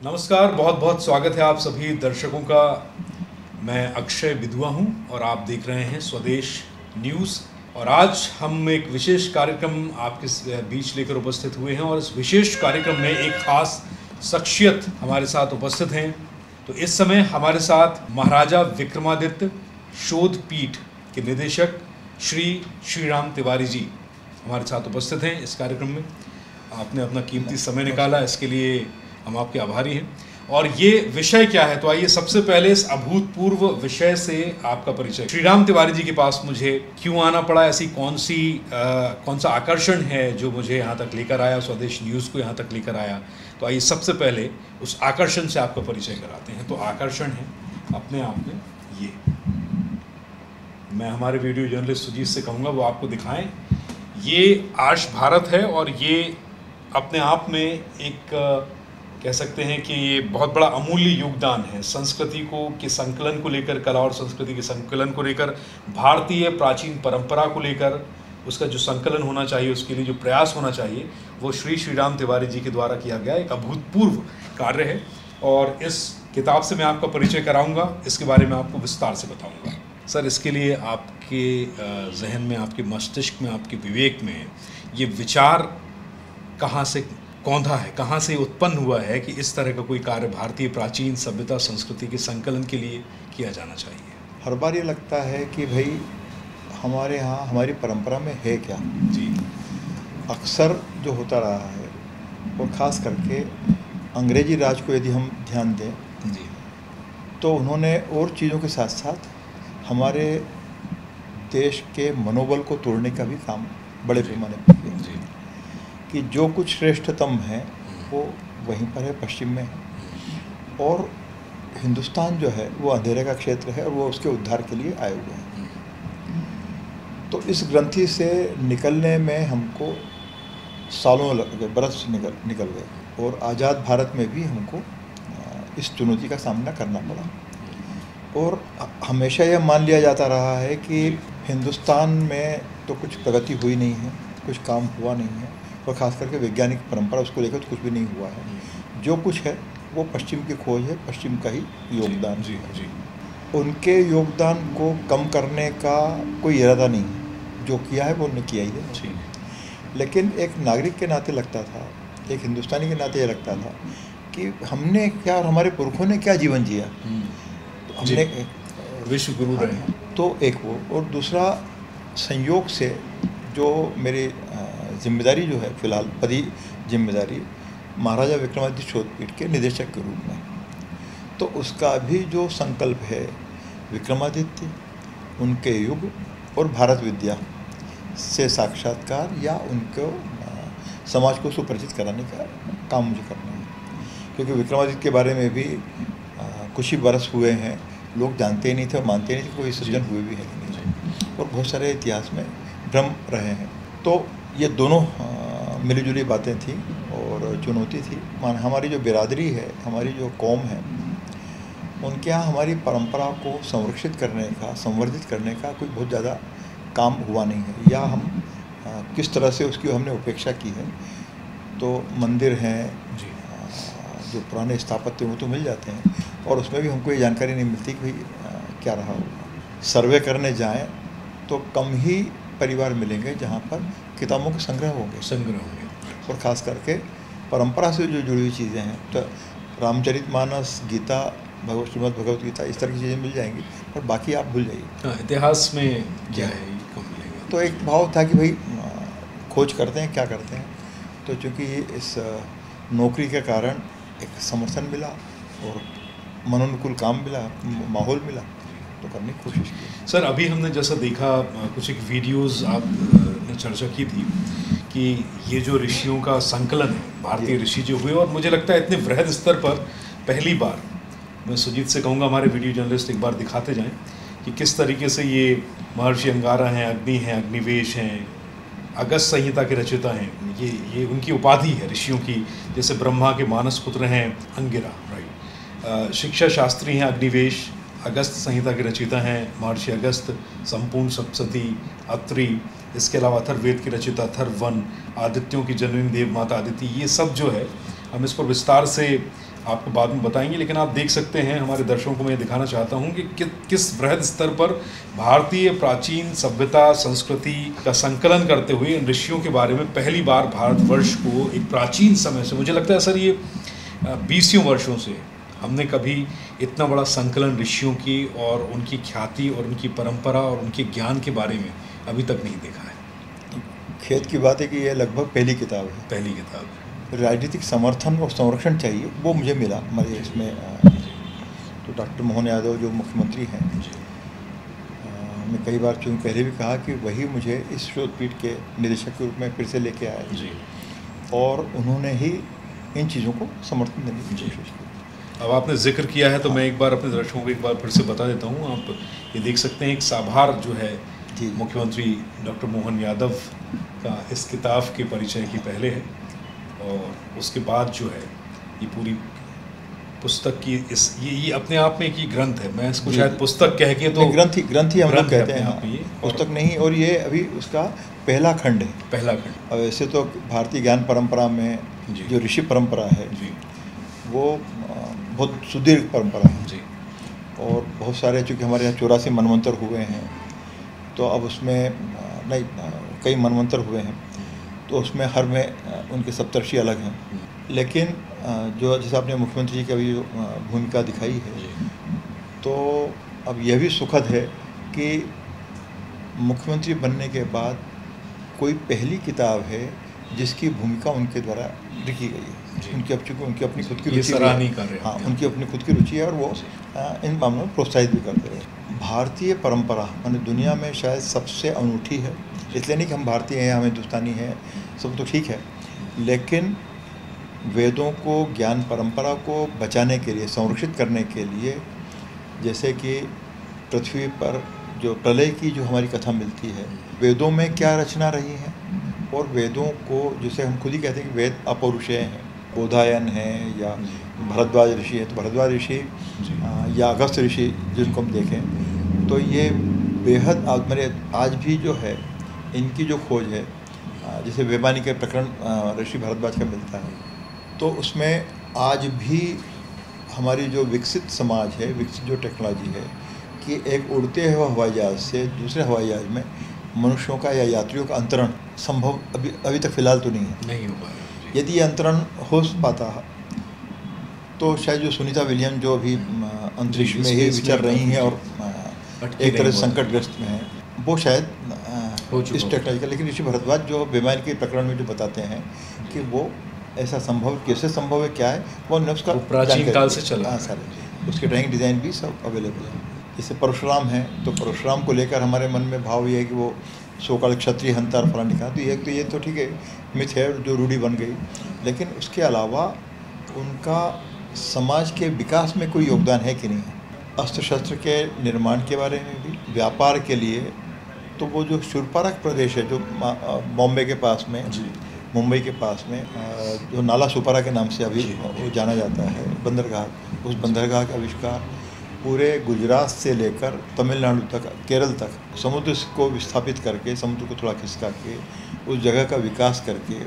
नमस्कार, बहुत बहुत स्वागत है आप सभी दर्शकों का। मैं अक्षय विधुआ हूं और आप देख रहे हैं स्वदेश न्यूज़। और आज हम एक विशेष कार्यक्रम आपके बीच लेकर उपस्थित हुए हैं और इस विशेष कार्यक्रम में एक खास शख्सियत हमारे साथ उपस्थित हैं। तो इस समय हमारे साथ महाराजा विक्रमादित्य शोध पीठ के निदेशक श्री श्रीराम तिवारी जी हमारे साथ उपस्थित हैं इस कार्यक्रम में। आपने अपना कीमती समय निकाला, इसके लिए हम आपके आभारी हैं। और ये विषय क्या है, तो आइए सबसे पहले इस अभूतपूर्व विषय से आपका परिचय। श्रीराम तिवारी जी के पास मुझे क्यों आना पड़ा, ऐसी कौन सा आकर्षण है जो मुझे यहाँ तक लेकर आया, स्वदेश न्यूज़ को यहाँ तक लेकर आया। तो आइए सबसे पहले उस आकर्षण से आपका परिचय कराते हैं। तो आकर्षण है अपने आप में ये, मैं हमारे वीडियो जर्नलिस्ट सुजीत से कहूँगा वो आपको दिखाएं। ये आर्ष भारत है और ये अपने आप में एक कह सकते हैं कि ये बहुत बड़ा अमूल्य योगदान है संस्कृति के संकलन को लेकर, कला और संस्कृति के संकलन को लेकर, भारतीय प्राचीन परंपरा को लेकर उसका जो संकलन होना चाहिए, उसके लिए जो प्रयास होना चाहिए, वो श्री श्रीराम तिवारी जी के द्वारा किया गया एक अभूतपूर्व कार्य है। और इस किताब से मैं आपका परिचय कराऊंगा, इसके बारे में आपको विस्तार से बताऊंगा। सर, इसके लिए आपके जहन में, आपके मस्तिष्क में, आपके विवेक में ये विचार कहाँ से कौंधा है, कहाँ से उत्पन्न हुआ है कि इस तरह का कोई कार्य भारतीय प्राचीन सभ्यता संस्कृति के संकलन के लिए किया जाना चाहिए? हर बार ये लगता है कि भाई हमारे यहाँ हमारी परंपरा में है क्या जी। अक्सर जो होता रहा है, और ख़ास करके अंग्रेजी राज को यदि हम ध्यान दें जी, तो उन्होंने और चीज़ों के साथ साथ हमारे देश के मनोबल को तोड़ने का भी काम बड़े पैमाने पर किया जी। कि जो कुछ श्रेष्ठतम है वो वहीं पर है, पश्चिम में है, और हिंदुस्तान जो है वो अंधेरे का क्षेत्र है और वो उसके उद्धार के लिए आए हुए हैं। तो इस ग्रंथि से निकलने में हमको सालों लग गए, बरस निकल गए, और आज़ाद भारत में भी हमको इस चुनौती का सामना करना पड़ा। और हमेशा यह मान लिया जाता रहा है कि हिंदुस्तान में तो कुछ प्रगति हुई नहीं है, कुछ काम हुआ नहीं है, और ख़ास करके वैज्ञानिक परंपरा उसको लेकर तो कुछ भी नहीं हुआ है। जो कुछ है वो पश्चिम की खोज है, पश्चिम का ही योगदान जी, है। जी। उनके योगदान को कम करने का कोई इरादा नहीं है, जो किया है वो उन्होंने किया ही है। जी। लेकिन एक नागरिक के नाते लगता था, एक हिंदुस्तानी के नाते ये लगता था कि हमने क्या और हमारे पुरखों ने क्या जीवन जिया। तो हमने विश्व गुरु रहे हैं। तो एक वो, और दूसरा संयोग से जो मेरी जिम्मेदारी जो है फ़िलहाल पदी जिम्मेदारी महाराजा विक्रमादित्य शोध पीठ के निदेशक के रूप में, तो उसका भी जो संकल्प है विक्रमादित्य, उनके युग और भारत विद्या से साक्षात्कार या उनको समाज को सुपरिचित कराने का काम मुझे करना है। क्योंकि विक्रमादित्य के बारे में भी कुछ ही बरस हुए हैं, लोग जानते ही नहीं थे और मानते ही नहीं थे कोई सृजन हुए भी है कि नहीं, और बहुत सारे इतिहास में भ्रम रहे हैं। तो ये दोनों मिली जुली बातें थी और चुनौती थी। हमारी जो बिरादरी है, हमारी जो कौम है, उनके यहाँ हमारी परंपरा को संरक्षित करने का, संवर्धित करने का कोई बहुत ज़्यादा काम हुआ नहीं है, या हम किस तरह से उसकी हमने उपेक्षा की है। तो मंदिर हैं जो पुराने स्थापत्य वो तो मिल जाते हैं, और उसमें भी हमको ये जानकारी नहीं मिलती कि भाई क्या रहा होगा। सर्वे करने जाएं तो कम ही परिवार मिलेंगे जहाँ पर किताबों के संग्रह होंगे, और ख़ास करके परंपरा से जो जुड़ी हुई चीज़ें हैं, तो रामचरितमानस, गीता, श्रीमद् भगवत गीता, इस तरह की चीज़ें मिल जाएंगी, और बाकी आप भूल जाइए। इतिहास में क्या है ये कम मिलेगा। तो एक भाव था कि भाई खोज करते हैं, क्या करते हैं। तो चूँकि इस नौकरी के कारण एक समर्थन मिला और मनोनुकूल काम मिला, माहौल मिला, तो करने की कोशिश की। सर, अभी हमने जैसा देखा, कुछ एक वीडियोस आपने चर्चा की थी कि ये जो ऋषियों का संकलन है, भारतीय ऋषि जो हुए, और मुझे लगता है इतने वृहद स्तर पर पहली बार, मैं सुजीत से कहूँगा हमारे वीडियो जर्नलिस्ट एक बार दिखाते जाएं कि किस तरीके से ये महर्षि अंगारा हैं, अग्नि हैं, अग्निवेश हैं, अगस्त संहिता के रचयिता हैं। ये उनकी उपाधि है ऋषियों की। जैसे ब्रह्मा के मानस पुत्र हैं अंगिरा, राइट। शिक्षा शास्त्री हैं अग्निवेश, अगस्त संहिता के रचयिता हैं महर्षि अगस्त, संपूर्ण सप्तशती, अत्रि, इसके अलावा अथर्ववेद के रचयिता अथर्ववन, आदित्यों की जननी देव माता आदिति। ये सब जो है हम इस पर विस्तार से आपको बाद में बताएंगे, लेकिन आप देख सकते हैं, हमारे दर्शकों को मैं दिखाना चाहता हूं कि किस बृहद स्तर पर भारतीय प्राचीन सभ्यता संस्कृति का संकलन करते हुए इन ऋषियों के बारे में पहली बार भारतवर्ष को एक प्राचीन समय से, मुझे लगता है सर ये 20 वर्षों से हमने कभी इतना बड़ा संकलन ऋषियों की और उनकी ख्याति और उनकी परंपरा और उनके ज्ञान के बारे में अभी तक नहीं देखा है। खेत की बात है कि यह लगभग पहली किताब है। पहली किताब है। राजनीतिक समर्थन और संरक्षण चाहिए, वो मुझे मिला हमारे इसमें। तो डॉक्टर मोहन यादव जो मुख्यमंत्री हैं, मैं कई बार चूँकि पहले भी कहा कि वही मुझे इस शोधपीठ के निदेशक के रूप में फिर से लेके आए जी, और उन्होंने ही इन चीज़ों को समर्थन देने की कोशिश की। अब आपने जिक्र किया है तो मैं एक बार अपने दर्शकों को एक बार फिर से बता देता हूँ। आप ये देख सकते हैं, एक साभार जो है मुख्यमंत्री डॉक्टर मोहन यादव का इस किताब के परिचय की पहले है, और उसके बाद जो है ये पूरी पुस्तक की ये अपने आप में एक ग्रंथ है। मैं इसको शायद पुस्तक कह के तो ग्रंथि हम लोग कहते हैं, पुस्तक नहीं। और ये अभी उसका पहला खंड है। पहला खंड। और वैसे तो भारतीय ज्ञान परंपरा में जो ऋषि परंपरा है जी, वो बहुत सुदीर्घ परंपरा है जी, और बहुत सारे, चूँकि हमारे यहाँ 84 मनवंतर हुए हैं, तो अब उसमें नहीं कई मनवंतर हुए हैं, तो उसमें हर में उनके सप्तर्षि अलग हैं। लेकिन जो जैसे आपने मुख्यमंत्री जी की अभी जो भूमिका दिखाई है, तो अब यह भी सुखद है कि मुख्यमंत्री बनने के बाद कोई पहली किताब है जिसकी भूमिका उनके द्वारा लिखी गई है। उनकी अब चूँकि उनकी अपनी खुद की रुचि है, हाँ, उनकी अपनी खुद की रुचि है और वो इन मामलों में प्रोत्साहित भी करते रहे। भारतीय परंपरा माने दुनिया में शायद सबसे अनूठी है। इसलिए नहीं कि हम भारतीय हैं, हम हिंदुस्तानी हैं, सब तो ठीक है, लेकिन वेदों को, ज्ञान परंपरा को बचाने के लिए, संरक्षित करने के लिए, जैसे कि पृथ्वी पर जो प्रलय की जो हमारी कथा मिलती है, वेदों में क्या रचना रही है, और वेदों को जिसे हम खुद ही कहते हैं कि वेद अपौरुषेय हैं, बोधायन है या भरद्वाज ऋषि है, तो भरद्वाज ऋषि या अगस्त ऋषि जिनको हम देखें, तो ये बेहद मेरे आज भी जो है इनकी जो खोज है, जैसे वैमानिक के प्रकरण ऋषि भरद्वाज का मिलता है, तो उसमें आज भी हमारी जो विकसित समाज है, विकसित जो टेक्नोलॉजी है, कि एक उड़ते हुए हवाई जहाज़ से दूसरे हवाई जहाज़ में मनुष्यों का या यात्रियों का अंतरण संभव अभी तक फ़िलहाल तो नहीं है, नहीं हो पाया। यदि ये अंतरण हो पाता तो शायद जो सुनीता विलियम जो अभी अंतरिक्ष में ही विचर रही हैं और एक तरह से संकटग्रस्त में है, वो शायद इस टेक्नोलॉजी का, लेकिन ऋषि भरद्वाज जो बीमारी के प्रकरण में जो बताते हैं कि वो ऐसा संभव, कैसे संभव है, क्या है, वो उसका प्राचीन काल से चला। हाँ सर, उसके ड्राइंग डिज़ाइन भी सब अवेलेबल है। जैसे परशुराम हैं, तो परशुराम को लेकर हमारे मन में भाव ये है कि वो सोकाल क्षत्रिय हंता और फलानी कहा, तो ये तो ठीक है, मिथ है जो रूढ़ी बन गई, लेकिन उसके अलावा उनका समाज के विकास में कोई योगदान है कि नहीं है। अस्त्र शस्त्र के निर्माण के बारे में भी, व्यापार के लिए, तो वो जो शूरपारक प्रदेश है जो बॉम्बे के पास में, मुंबई के पास में, जो नाला सुपारा के नाम से अभी वो जाना जाता है, बंदरगाह, उस बंदरगाह का आविष्कार पूरे गुजरात से लेकर तमिलनाडु तक, केरल तक समुद्र को विस्थापित करके, समुद्र को थोड़ा खिसका के उस जगह का विकास करके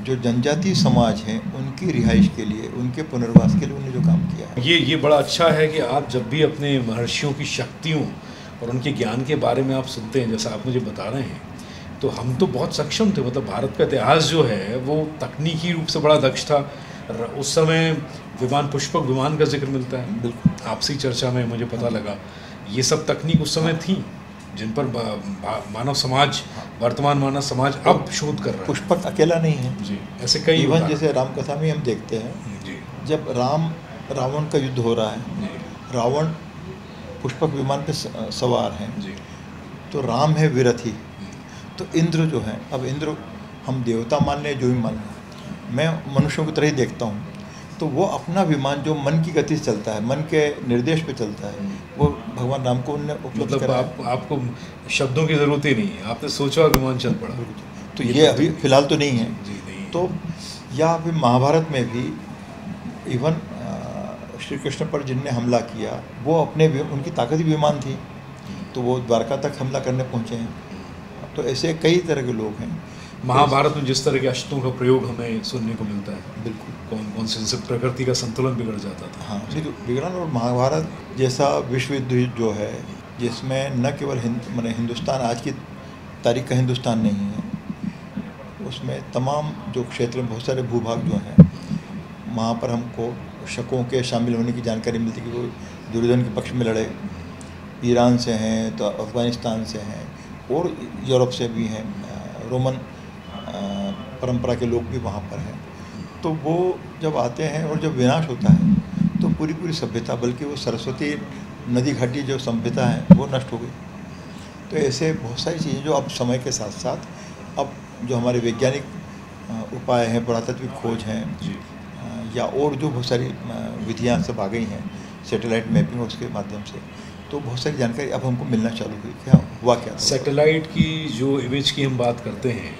जो जनजातीय समाज हैं उनकी रिहाइश के लिए, उनके पुनर्वास के लिए उन्होंने जो काम किया है, ये बड़ा अच्छा है कि आप जब भी अपने महर्षियों की शक्तियों और उनके ज्ञान के बारे में आप सुनते हैं, जैसा आप मुझे बता रहे हैं, तो हम तो बहुत सक्षम थे। मतलब भारत का इतिहास जो है वो तकनीकी रूप से बड़ा दक्ष था। उस समय विमान, पुष्पक विमान का जिक्र मिलता है, बिल्कुल आपसी चर्चा में मुझे पता लगा। ये सब तकनीक उस समय थी जिन पर मानव समाज, वर्तमान मानव समाज अब शोध कर रहा है। पुष्पक अकेला नहीं है जी, ऐसे कई इवन जैसे रामकथा में हम देखते हैं जी, जब रावण का युद्ध हो रहा है, रावण पुष्पक विमान पे सवार हैं जी, तो राम है विरथी, तो इंद्र जो है, अब इंद्र हम देवता मान लें, जो भी मान लें, मैं मनुष्यों की तरह ही देखता हूँ, तो वो अपना विमान जो मन की गति से चलता है, मन के निर्देश पे चलता है, वो भगवान राम को उन्होंने उपलब्ध करा। आपको शब्दों की ज़रूरत ही नहीं है, आपने सोचा और विमान चल पड़ा। तो ये अभी फिलहाल तो नहीं है जी, नहीं। तो या अभी महाभारत में भी इवन श्री कृष्ण पर जिनने हमला किया वो अपने उनकी ताकती विमान थी, तो वो द्वारका तक हमला करने पहुँचे हैं। तो ऐसे कई तरह के लोग हैं। महाभारत में जिस तरह के अस्त्रों का प्रयोग हमें सुनने को मिलता है, बिल्कुल कौन कौन से, जैसे प्रकृति का संतुलन बिगड़ जाता था। हाँ, नहीं तो विगड़न और महाभारत जैसा विश्व युद्ध जो है, जिसमें न केवल हिंदुस्तान आज की तारीख का हिंदुस्तान नहीं है, उसमें तमाम जो क्षेत्र में बहुत सारे भूभाग जो हैं, वहाँ पर हमको शकों के शामिल होने की जानकारी मिलती है कि वो दुर्योधन के पक्ष में लड़े, ईरान से हैं तो अफ़गानिस्तान से हैं और यूरोप से भी हैं, रोमन परंपरा के लोग भी वहाँ पर हैं। तो वो जब आते हैं और जब विनाश होता है तो पूरी पूरी सभ्यता, बल्कि वो सरस्वती नदी घाटी जो सभ्यता है वो नष्ट हो गई। तो ऐसे बहुत सारी चीज़ें जो अब समय के साथ साथ अब जो हमारे वैज्ञानिक उपाय हैं, पुरातत्विक खोज हैं या और जो बहुत सारी विधियाँ सब आ गई हैं, सैटेलाइट मैपिंग उसके माध्यम से, तो बहुत सारी जानकारी अब हमको मिलना चालू हुई कि हाँ हुआ क्या। सैटेलाइट की जो इमेज की हम बात करते हैं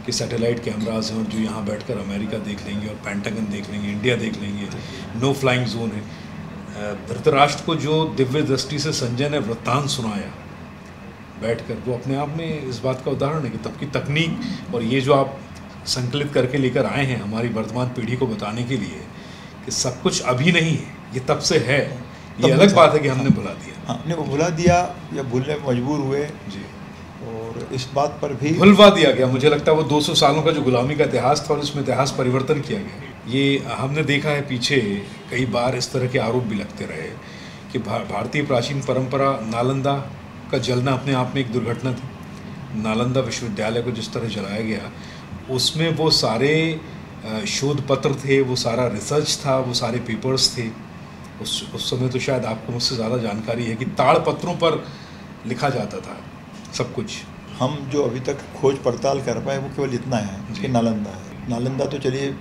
कि सैटेलाइट कैमराज हैं और जो यहाँ बैठकर अमेरिका देख लेंगे और पेंटागन देख लेंगे, इंडिया देख लेंगे, नो फ्लाइंग जोन है। धृतराष्ट्र को जो दिव्य दृष्टि से संजय ने वृत्तांत सुनाया बैठकर, वो अपने आप में इस बात का उदाहरण है कि तब की तकनीक और ये जो आप संकलित करके लेकर आए हैं हमारी वर्तमान पीढ़ी को बताने के लिए कि सब कुछ अभी नहीं है, ये तब से है। ये अलग बात है कि हमने भुला दिया। हाँ, नहीं वो भुला दिया या भूलने में मजबूर हुए जी, और इस बात पर भी भुलवा दिया गया। मुझे लगता है वो 200 सालों का जो गुलामी का इतिहास था और इसमें इतिहास परिवर्तन किया गया। ये हमने देखा है पीछे कई बार इस तरह के आरोप भी लगते रहे कि भारतीय प्राचीन परंपरा, नालंदा का जलना अपने आप में एक दुर्घटना थी। नालंदा विश्वविद्यालय को जिस तरह जलाया गया, उसमें वो सारे शोध पत्र थे, वो सारा रिसर्च था, वो सारे पेपर्स थे। उस समय तो शायद आपको मुझसे ज़्यादा जानकारी है कि ताड़ पत्रों पर लिखा जाता था सब कुछ। हम जो अभी तक खोज पड़ताल कर पाए वो केवल इतना है कि नालंदा है। नालंदा तो चलिए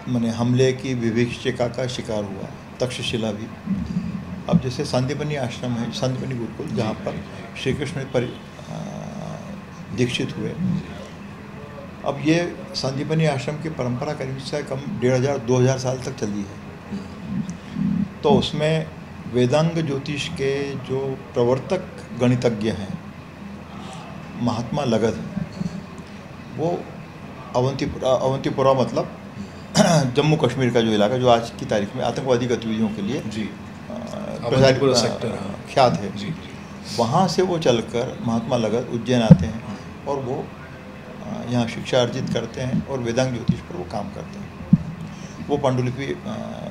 मैंने हमले की विभीषिका का शिकार हुआ, तक्षशिला भी। अब जैसे सांदीपनि आश्रम है, सांदीपनि गुरुकुल, जहाँ पर श्री कृष्ण दीक्षित हुए। अब ये सांदीपनि आश्रम की परंपरा करीब से कम 1500-2000 साल तक चली है। तो उसमें वेदांग ज्योतिष के जो प्रवर्तक गणितज्ञ हैं महात्मा लगध, वो अवंतीपुरा मतलब जम्मू कश्मीर का जो इलाका जो आज की तारीख में आतंकवादी गतिविधियों के लिए जी सेक्टर ख्यात है जी, वहाँ से वो चलकर महात्मा लगध उज्जैन आते हैं और वो यहाँ शिक्षा अर्जित करते हैं और वेदांग ज्योतिष पर वो काम करते हैं। वो पांडुलिपि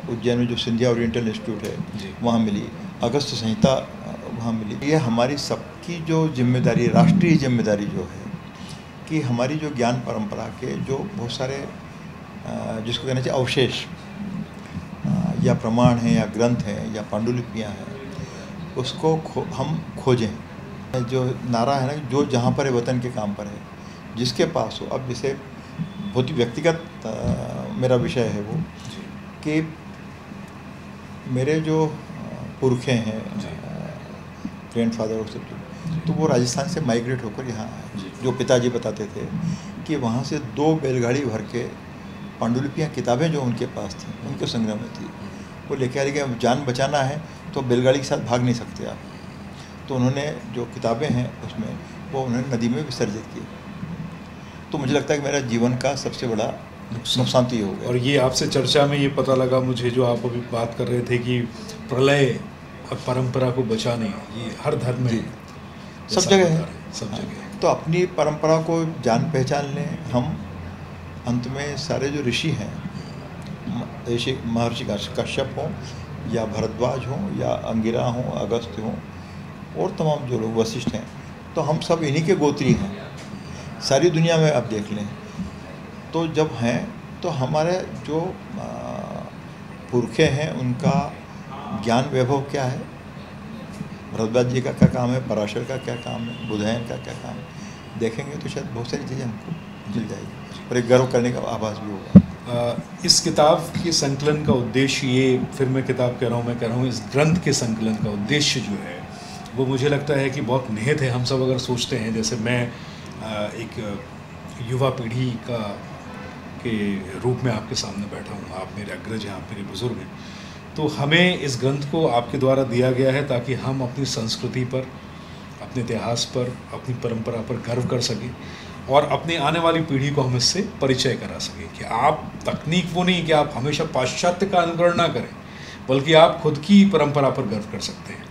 उज्जैन में जो सिंधिया ओरिएंटल इंस्टीट्यूट है वहाँ मिली, अगस्त संहिता वहाँ मिली। ये हमारी सबकी जो जिम्मेदारी, राष्ट्रीय जिम्मेदारी जो है कि हमारी जो ज्ञान परंपरा के जो बहुत सारे जिसको कहना चाहिए अवशेष या प्रमाण हैं या ग्रंथ हैं या पांडुलिपियाँ हैं, उसको हम खोजें। जो नारा है ना, जो जहाँ पर है वतन के काम पर है, जिसके पास हो। अब जैसे बहुत ही व्यक्तिगत मेरा विषय है वो कि मेरे जो पुरखे हैं, ग्रैंड फादर और सब, तो वो राजस्थान से माइग्रेट होकर यहाँ आए। जो पिताजी बताते थे कि वहाँ से 2 बैलगाड़ी भर के पांडुलिपियाँ किताबें जो उनके पास थी, उनके संग्रह में थी, वो लेके आ रही कि जान बचाना है तो बैलगाड़ी के साथ भाग नहीं सकते आप। तो उन्होंने जो किताबें हैं उसमें वो उन्होंने नदी में विसर्जित की। तो मुझे लगता है कि मेरा जीवन का सबसे बड़ा नुकसान तो ये हो गया। और ये आपसे चर्चा में ये पता लगा मुझे, जो आप अभी बात कर रहे थे कि प्रलय और परंपरा को बचाने, ये हर धर्म में सब जगह है, सब जगह। तो अपनी परंपरा को जान पहचान लें हम। अंत में सारे जो ऋषि हैं, ऋषि महर्षि कश्यप हों या भरद्वाज हों या अंगिरा हों, अगस्त्य हों और तमाम जो लोग वशिष्ठ हैं, तो हम सब इन्हीं के गोत्री हैं। सारी दुनिया में आप देख लें तो जब हैं तो हमारे जो पुरखे हैं उनका ज्ञान वैभव क्या है, भरद्वाज जी का क्या काम है, पराशर का क्या काम है, बुधायन का क्या काम है, देखेंगे तो शायद बहुत सारी चीज़ें हमको मिल जाएगी और एक गर्व करने का आभास भी होगा। इस किताब के संकलन का उद्देश्य, ये फिर मैं किताब कह रहा हूँ, इस ग्रंथ के संकलन का उद्देश्य जो है वो मुझे लगता है कि बहुत निहित है। हम सब अगर सोचते हैं, जैसे मैं एक युवा पीढ़ी के रूप में आपके सामने बैठा हूँ, आप मेरे अग्रज हैं, आप मेरे बुज़ुर्ग हैं, तो हमें इस ग्रंथ को आपके द्वारा दिया गया है ताकि हम अपनी संस्कृति पर, अपने इतिहास पर, अपनी परंपरा पर गर्व कर सकें और अपने आने वाली पीढ़ी को हम इससे परिचय करा सकें कि आप तकनीक वो नहीं कि आप हमेशा पाश्चात्य का अनुकरण ना करें, बल्कि आप खुद की परंपरा पर गर्व कर सकते हैं।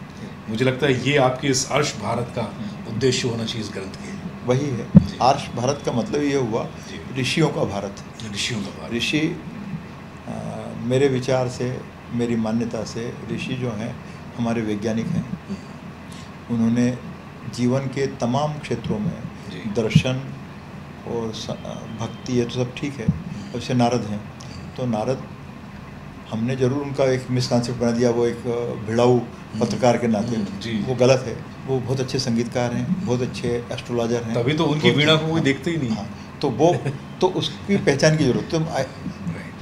मुझे लगता है ये आपके इस आर्ष भारत का उद्देश्य होना चाहिए इस ग्रंथ के। वही है, आर्ष भारत का मतलब ये हुआ ऋषियों का भारत। ऋषियों का भारत। ऋषि मेरे विचार से, मेरी मान्यता से, ऋषि जो हैं हमारे वैज्ञानिक हैं। उन्होंने जीवन के तमाम क्षेत्रों में दर्शन और भक्ति, ये तो सब ठीक है। वैसे नारद हैं, तो नारद हमने ज़रूर उनका एक मिसकॉन्सेप्ट बना दिया, वो एक भिड़ाऊ पत्रकार के नाते, वो गलत है। वो बहुत अच्छे संगीतकार हैं, बहुत अच्छे एस्ट्रोलॉजर हैं, तभी तो उनकी वीणा को कोई देखते ही नहीं। हाँ, तो वो तो उसकी पहचान की जरूरत। तो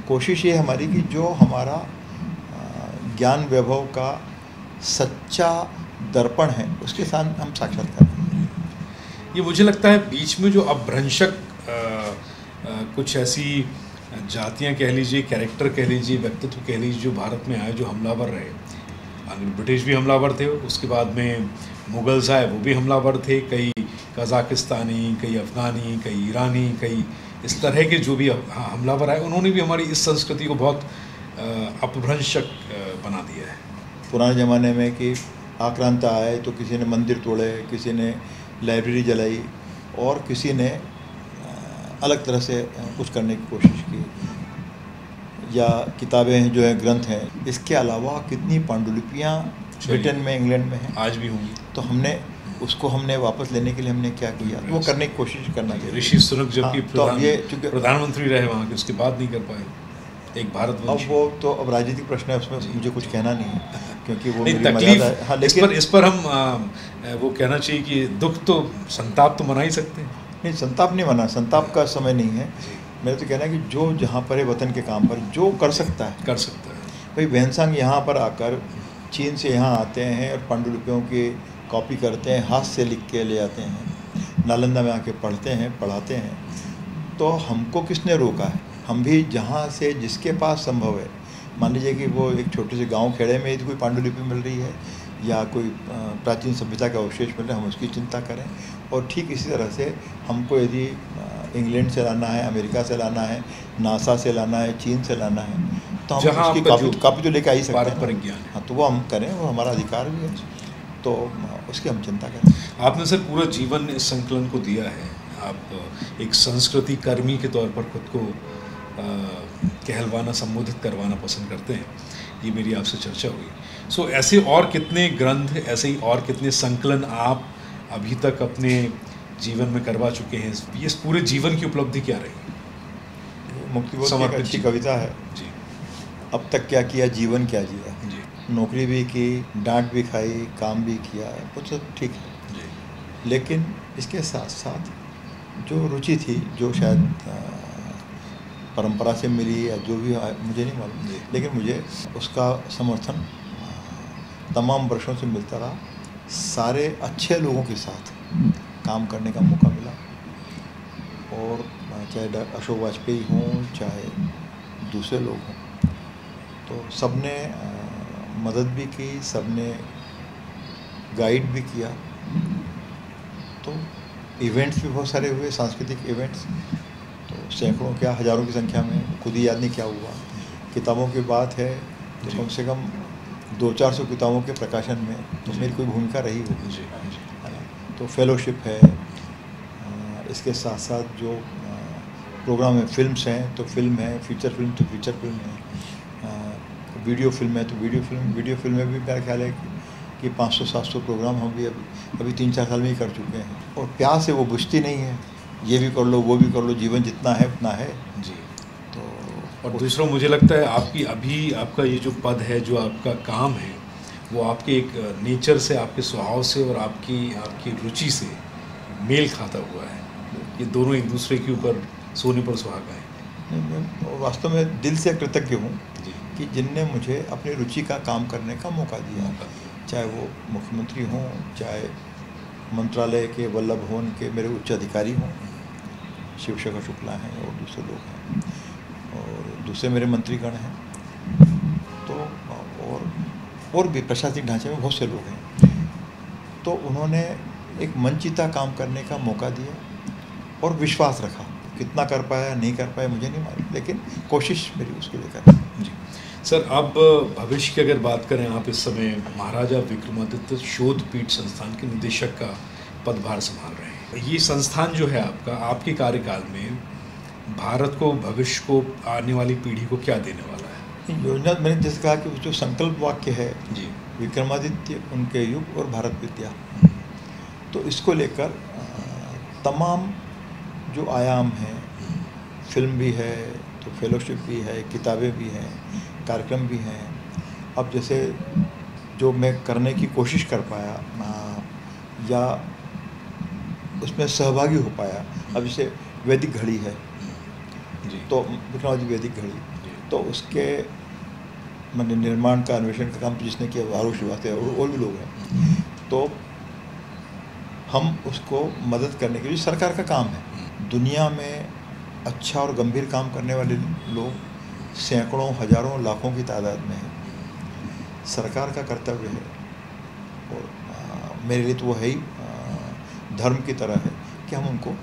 कोशिश ये हमारी कि जो हमारा ज्ञान वैभव का सच्चा दर्पण है उसके साथ हम साक्षात्कार करें। ये मुझे लगता है बीच में जो अपभ्रंशक कुछ ऐसी जातियां कह लीजिए, कैरेक्टर कह लीजिए, व्यक्तित्व कह लीजिए, जो भारत में आए, जो हमलावर रहे। ब्रिटिश भी हमलावर थे, उसके बाद में मुगल्स आए, वो भी हमलावर थे। कई कज़ाकिस्तानी, कई अफ़गानी, कई ईरानी, कई इस तरह के जो भी हमलावर आए, उन्होंने भी हमारी इस संस्कृति को बहुत अपभ्रंशक बना दिया है। पुराने ज़माने में कि आक्रांता आए तो किसी ने मंदिर तोड़े, किसी ने लाइब्रेरी जलाई और किसी ने अलग तरह से कुछ करने की कोशिश की, या किताबें जो है, ग्रंथ हैं। इसके अलावा कितनी पांडुलिपियाँ ब्रिटेन में, इंग्लैंड में हैं, आज भी होंगी। तो हमने वापस लेने के लिए हमने क्या किया, वो करने की कोशिश करना चाहिए। ऋषि सुनक जबकि प्रधानमंत्री रहे वहाँ के, उसके बाद नहीं कर पाए। एक भारतवंशी। अब वो तो अब राजनीतिक प्रश्न है, उसमें मुझे कुछ कहना नहीं है, क्योंकि वो मेरी तकलीफ है। हाँ, लेकिन इस पर हम वो कहना चाहिए कि दुख तो, संताप तो मना ही सकते हैं। नहीं, संताप नहीं मना, संताप का समय नहीं है। मेरा तो कहना है कि जो जहाँ पर है, वतन के काम पर जो कर सकता है कर सकता है। भाई वैनसांग यहाँ पर आकर चीन से यहाँ आते हैं और पांडुलिपियों की कॉपी करते हैं, हाथ से लिख के ले आते हैं, नालंदा में आके पढ़ते हैं, पढ़ाते हैं। तो हमको किसने रोका है? हम भी जहाँ से, जिसके पास संभव है, मान लीजिए कि वो एक छोटे से गांव खेड़े में यदि कोई पांडुलिपि मिल रही है या कोई प्राचीन सभ्यता का अवशेष मिल रहा है, हम उसकी चिंता करें। और ठीक इसी तरह से हमको यदि इंग्लैंड से लाना है, अमेरिका से लाना है, नासा से लाना है, चीन से लाना है, तो हम उसकी कापी तो लेके आ ही सकते हैं। हाँ, तो वो हम करें, वो हमारा अधिकार भी है, तो उसकी हम चिंता करें। आपने सर पूरा जीवन इस संकलन को दिया है। आप एक संस्कृति कर्मी के तौर पर खुद को कहलवाना, संबोधित करवाना पसंद करते हैं। ये मेरी आपसे चर्चा हुई। सो ऐसे और कितने ग्रंथ, ऐसे ही और कितने संकलन आप अभी तक अपने जीवन में करवा चुके हैं? ये पूरे जीवन की उपलब्धि क्या रही? मुक्तिबोध की एक अच्छी कविता है जी। अब तक क्या किया, जीवन क्या जिया जी। नौकरी भी की, डांट भी खाई, काम भी किया, कुछ ठीक है जी। लेकिन इसके साथ साथ जो रुचि थी, जो शायद परंपरा से मिली या जो भी, मुझे नहीं मालूम, लेकिन मुझे उसका समर्थन तमाम वर्षों से मिलता रहा। सारे अच्छे लोगों के साथ काम करने का मौका मिला, और चाहे अशोक वाजपेयी हों, चाहे दूसरे लोग हों, तो सब ने मदद भी की, सब ने गाइड भी किया। तो इवेंट्स भी बहुत सारे हुए, सांस्कृतिक इवेंट्स, तो सैकड़ों क्या हज़ारों की संख्या में, खुद ही याद नहीं क्या हुआ। किताबों की बात है तो कम से कम 200-400 किताबों के प्रकाशन में तो मेरी कोई भूमिका रही होगी। तो फेलोशिप है, इसके साथ साथ जो प्रोग्राम है, फिल्म्स हैं तो फिल्म है, फीचर फिल्म तो फीचर फिल्म है, वीडियो फिल्म है तो वीडियो फिल्म में भी मेरा ख्याल है कि 500-700 प्रोग्राम हम भी अभी 3-4 साल में ही कर चुके हैं। और प्यास है वो बुझती नहीं है, ये भी कर लो, वो भी कर लो, जीवन जितना है उतना है जी। तो और दूसरा मुझे लगता है आपकी अभी आपका ये जो पद है, जो आपका काम है, वो आपके एक नेचर से, आपके स्वभाव से और आपकी रुचि से मेल खाता हुआ है। ये दोनों एक दूसरे के ऊपर सोने पर सुहागा है। मैं वास्तव में दिल से कृतज्ञ हूँ कि जिनने मुझे अपनी रुचि का काम करने का मौका दिया, चाहे वो मुख्यमंत्री हों, चाहे मंत्रालय के वल्लभ भवन के मेरे उच्च अधिकारी हों, शिवशंकर शुक्ला हैं और दूसरे लोग हैं, और दूसरे मेरे मंत्रीगण हैं, तो और भी प्रशासनिक ढांचे में बहुत से लोग हैं। तो उन्होंने एक मनचिता काम करने का मौका दिया, और विश्वास रखा। कितना कर पाया नहीं कर पाया मुझे नहीं मालूम, लेकिन कोशिश मेरी उसको लेकर। जी सर, अब भविष्य की अगर बात करें, आप इस समय महाराजा विक्रमादित्य शोधपीठ संस्थान के निदेशक का पदभार संभाल रहे हैं। ये संस्थान जो है आपका, आपके कार्यकाल में भारत को, भविष्य को, आने वाली पीढ़ी को क्या देने वाला है? योजना मैंने जैसे कहा कि जो संकल्प वाक्य है जी, विक्रमादित्य, उनके युग और भारत विद्या, तो इसको लेकर तमाम जो आयाम हैं, फिल्म भी है तो फेलोशिप भी है, किताबें भी हैं, कार्यक्रम भी हैं। अब जैसे जो मैं करने की कोशिश कर पाया या उसमें सहभागी हो पाया, अब जैसे वैदिक घड़ी है जी, तो विक्रमादित्य वैदिक घड़ी, तो उसके मैंने निर्माण का, अन्वेषण का काम जिसने किया आरुष श्रीवास्तव है और भी लोग हैं, तो हम उसको मदद करने के लिए सरकार का काम है। दुनिया में अच्छा और गंभीर काम करने वाले लोग सैकड़ों, हजारों, लाखों की तादाद में हैं। सरकार का कर्तव्य है, और मेरे लिए तो वो है ही धर्म की तरह है कि हम उनको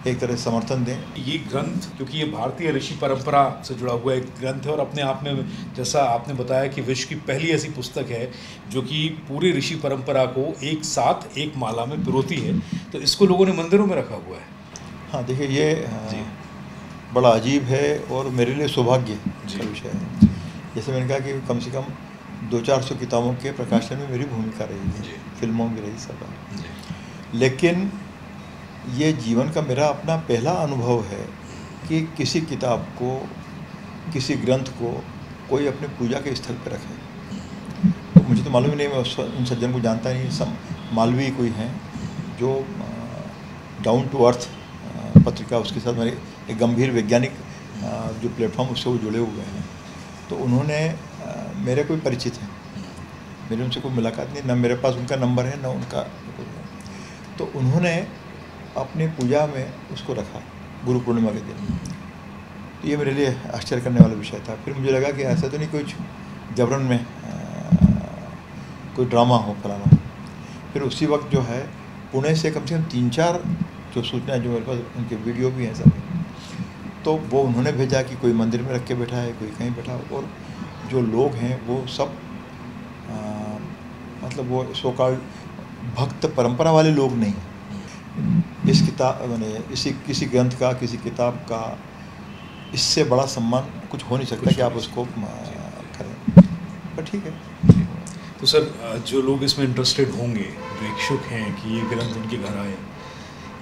एक तरह समर्थन दें। ये ग्रंथ, क्योंकि ये भारतीय ऋषि परंपरा से जुड़ा हुआ एक ग्रंथ है और अपने आप में, जैसा आपने बताया, कि विश्व की पहली ऐसी पुस्तक है जो कि पूरी ऋषि परंपरा को एक साथ एक माला में पिरोती है, तो इसको लोगों ने मंदिरों में रखा हुआ है। हाँ देखिए, ये बड़ा अजीब है और मेरे लिए सौभाग्य का विषय है। जैसे मैंने कहा कि कम से कम 200-400 किताबों के प्रकाशन में मेरी भूमिका रही है, फिल्मों में रही सब, लेकिन ये जीवन का मेरा अपना पहला अनुभव है कि किसी किताब को, किसी ग्रंथ को कोई अपने पूजा के स्थल पर रखे। तो मुझे तो मालूम ही नहीं, मैं उन सज्जन को जानता नहीं। सब मालवीय कोई हैं जो डाउन टू अर्थ पत्रिका, उसके साथ मेरे एक गंभीर वैज्ञानिक जो प्लेटफॉर्म, उससे वो जुड़े हुए हैं। तो उन्होंने मेरे कोई परिचित हैं, मेरी उनसे कोई मुलाकात नहीं, ना मेरे पास उनका नंबर है ना उनका, तो उन्होंने अपनी पूजा में उसको रखा गुरु पूर्णिमा के दिन। तो ये मेरे लिए आश्चर्य करने वाला विषय था। फिर मुझे लगा कि ऐसा तो नहीं कुछ जबरन में कोई ड्रामा हो, फलाना हो। फिर उसी वक्त जो है पुणे से कम 3-4 जो सूचना जो मेरे पास, उनके वीडियो भी हैं सब, तो वो उन्होंने भेजा कि कोई मंदिर में रख के बैठा है, कोई कहीं बैठा, और जो लोग हैं वो सब मतलब वो सो कॉल्ड भक्त परंपरा वाले लोग नहीं। इस किताब मैंने किसी ग्रंथ का, किसी किताब का इससे बड़ा सम्मान कुछ हो नहीं सकता कि आप उसको करें, पर ठीक है। तो सर, जो लोग इसमें इंटरेस्टेड होंगे, जो इच्छुक हैं कि ये ग्रंथ उनके घर आए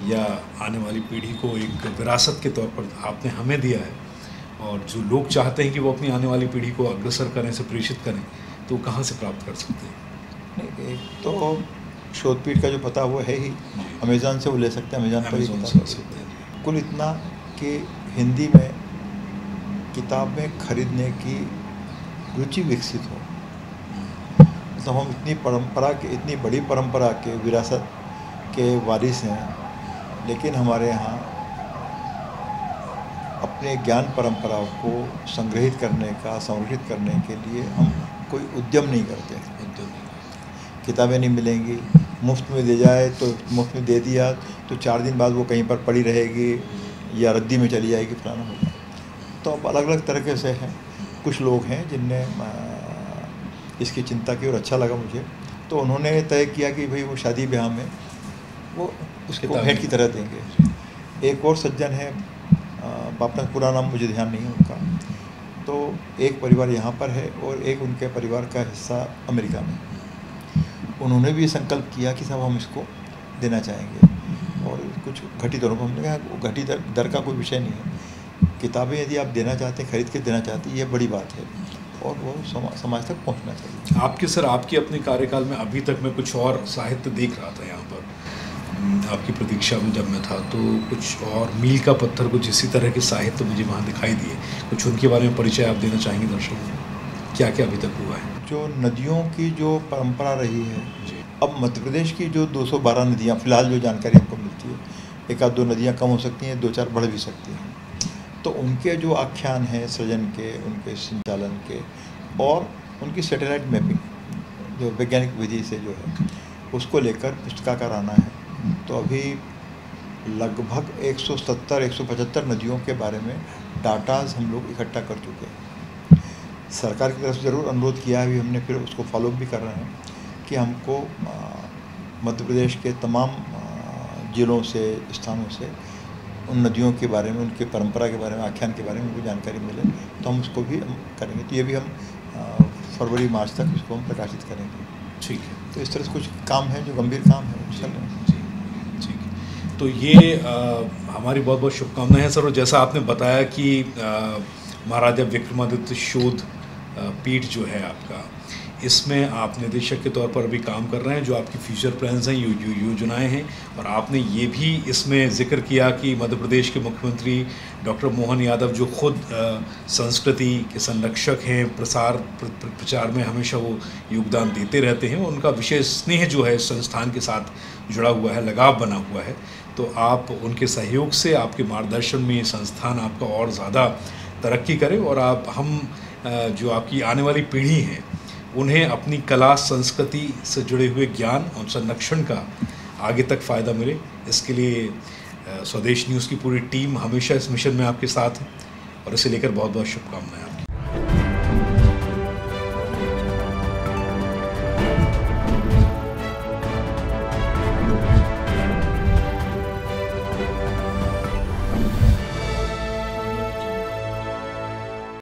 या आने वाली पीढ़ी को एक विरासत के तौर पर आपने हमें दिया है, और जो लोग चाहते हैं कि वो अपनी आने वाली पीढ़ी को अग्रसर करें, से प्रेषित करें, तो कहाँ से प्राप्त कर सकते हैं? नहीं, एक तो शोधपीठ का जो पता वो है ही, अमेज़ॉन से वो ले सकते हैं, अमेज़ॉन पर ही ले सकते हैं। कुल इतना कि हिंदी में किताबें खरीदने की रुचि विकसित हो। तो हम इतनी बड़ी परंपरा के विरासत के वारिस हैं, लेकिन हमारे यहाँ अपने ज्ञान परंपराओं को संग्रहित करने का, संरक्षित करने के लिए हम कोई उद्यम नहीं करते। किताबें नहीं मिलेंगी, मुफ्त में दे जाए तो मुफ्त में दे दिया तो 4 दिन बाद वो कहीं पर पड़ी रहेगी या रद्दी में चली जाएगी, फलाना होगा। तो अब अलग अलग तरीके से हैं। कुछ लोग हैं जिनने इसकी चिंता की और अच्छा लगा मुझे, तो उन्होंने तय किया कि भाई वो शादी ब्याह में वो उसको भेंट की तरह देंगे। एक और सज्जन है, अपना पूरा नाम मुझे ध्यान नहीं है उनका, तो एक परिवार यहाँ पर है और एक उनके परिवार का हिस्सा अमेरिका में। उन्होंने भी संकल्प किया कि साहब हम इसको देना चाहेंगे, और कुछ घटी दरों पर। हमने कहा घटी दर का कोई विषय नहीं है, किताबें यदि आप देना चाहते हैं, खरीद के देना चाहते हैं, ये बड़ी बात है, और वो समाज तक पहुंचना चाहिए। आपके अपने कार्यकाल में अभी तक मैं कुछ और साहित्य देख रहा था यहाँ पर, आपकी प्रतीक्षा में जब मैं था, तो कुछ और मील का पत्थर, कुछ इसी तरह के साहित्य मुझे वहाँ दिखाई दिए। कुछ उनके बारे में परिचय आप देना चाहेंगे दर्शकों को? क्या क्या अभी तक हुआ है? जो नदियों की जो परंपरा रही है, अब मध्य प्रदेश की जो 212 नदियाँ, फिलहाल जो जानकारी हमको मिलती है, 1-2 नदियाँ कम हो सकती हैं, 2-4 बढ़ भी सकती हैं। तो उनके जो आख्यान हैं सृजन के, उनके संचालन के, और उनकी सैटेलाइट मैपिंग जो वैज्ञानिक विधि से जो है, उसको लेकर पुस्तकाकार आना है। तो अभी लगभग 170-175 नदियों के बारे में डाटाज हम लोग इकट्ठा कर चुके हैं। सरकार की तरफ से ज़रूर अनुरोध किया है, भी हमने, फिर उसको फॉलो भी कर रहे हैं कि हमको मध्य प्रदेश के तमाम जिलों से, स्थानों से उन नदियों के बारे में, उनके परंपरा के बारे में, आख्यान के बारे में उनको जानकारी मिले, तो हम उसको भी हम करेंगे। तो ये भी हम फरवरी-मार्च तक इसको हम प्रकाशित करेंगे। ठीक है। तो इस तरह से कुछ काम है जो गंभीर काम है, चल रहे हैं। जी, ठीक है। तो ये हमारी बहुत बहुत शुभकामनाएं हैं सर। और जैसा आपने बताया कि महाराजा विक्रमादित्य शोध पीठ जो है आपका, इसमें आप निदेशक के तौर पर अभी काम कर रहे हैं। जो आपकी फ्यूचर प्लान्स हैं, योजनाएं हैं, और आपने ये भी इसमें जिक्र किया कि मध्य प्रदेश के मुख्यमंत्री डॉक्टर मोहन यादव जो खुद संस्कृति के संरक्षक हैं, प्रचार में हमेशा वो योगदान देते रहते हैं, उनका विशेष स्नेह जो है संस्थान के साथ जुड़ा हुआ है, लगाव बना हुआ है। तो आप उनके सहयोग से, आपके मार्गदर्शन में ये संस्थान आपका और ज़्यादा तरक्की करे, और हम जो आपकी आने वाली पीढ़ी है उन्हें अपनी कला संस्कृति से जुड़े हुए ज्ञान और संरक्षण का आगे तक फ़ायदा मिले। इसके लिए स्वदेश न्यूज़ की पूरी टीम हमेशा इस मिशन में आपके साथ है, और इसे लेकर बहुत बहुत शुभकामनाएं।